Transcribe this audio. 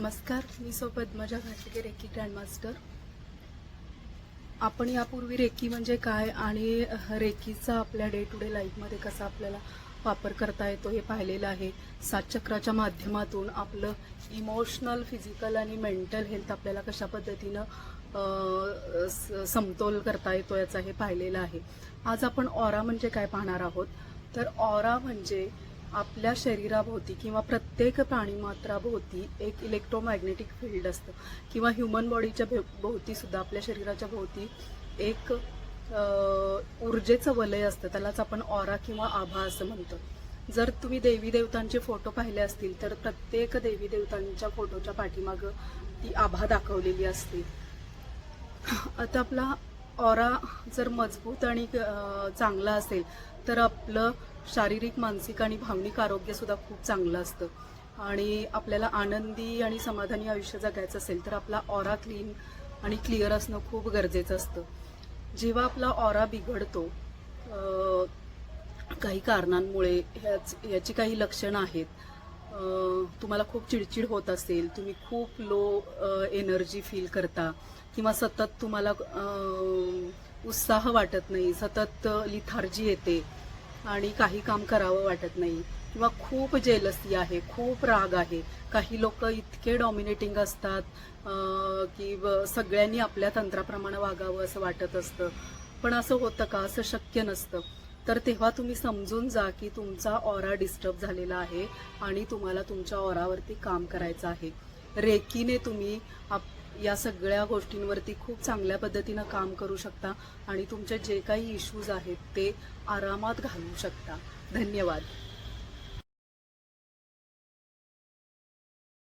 नमस्कार, मी सौ पद्मजा घाटगे, रेकी ग्रँडमास्टर. आपण यापूर्वी रेकी म्हणजे काय आणि रेकीचा आपल्या डे टू डे लाईफमध्ये कसा आपल्याला वापर करता येतो हे पाहिलेलं आहे. 7 चक्राच्या माध्यमातून आपलं इमोशनल, फिजिकल आणि मेंटल हेल्थ आपल्याला कशा पद्धतीनं समतोल करता येतो याचा हे पाहिलेलं आहे. आज आपण ऑरा म्हणजे काय पाहणार आहोत. तर ऑरा म्हणजे आपल्या शरीराभोवती किंवा प्रत्येक प्राणीमात्राभोवती एक इलेक्ट्रोमॅग्नेटिक फील्ड असतं किंवा ह्युमन बॉडीच्या भोवती सुद्धा आपल्या शरीराच्या भोवती एक ऊर्जेचं वलय असतं. त्यालाच आपण ऑरा किंवा आभा असं म्हणतो. जर तुम्ही देवी देवतांचे फोटो पाहिले असतील तर प्रत्येक देवी देवतांच्या फोटोच्या पाठीमागं ती आभा दाखवलेली असते. आता आपला ऑरा जर मजबूत आणि चांगला असेल तर आपलं शारीरिक, मानसिक आणि भावनिक आरोग्य सुद्धा खूप चांगलं असतं. आणि आपल्याला आनंदी आणि समाधानी आयुष्य जगायचं असेल तर आपला ऑरा क्लीन आणि क्लिअर असणं खूप गरजेचं असतं. जेव्हा आपला ऑरा बिघडतो काही कारणांमुळे, याची काही लक्षणं आहेत. तुम्हाला खूप चिडचिड होत असेल, तुम्ही खूप लो एनर्जी फील करता किंवा सतत तुम्हाला उत्साह वाटत नाही, सतत लिथार्जी येते आणि काही काम करावं वाटत नाही किंवा खूप जेलसी आहे, खूप राग आहे. काही लोक इतके डॉमिनेटिंग असतात की सगळ्यांनी आपल्या तंत्राप्रमाणे वागावं असं वाटत असतं. पण असं होतं का? असं शक्य नसतं. तर तेव्हा तुम्ही समजून जा की तुमचा ऑरा डिस्टर्ब झालेला आहे आणि तुम्हाला तुमच्या ऑरावरती काम करायचं आहे. रेकीने तुम्ही या सगळ्या गोष्टींवरती खूप चांगल्या पद्धतीनं काम करू शकता आणि तुमचे जे काही इश्यूज आहेत ते आरामात घालवू शकता. धन्यवाद.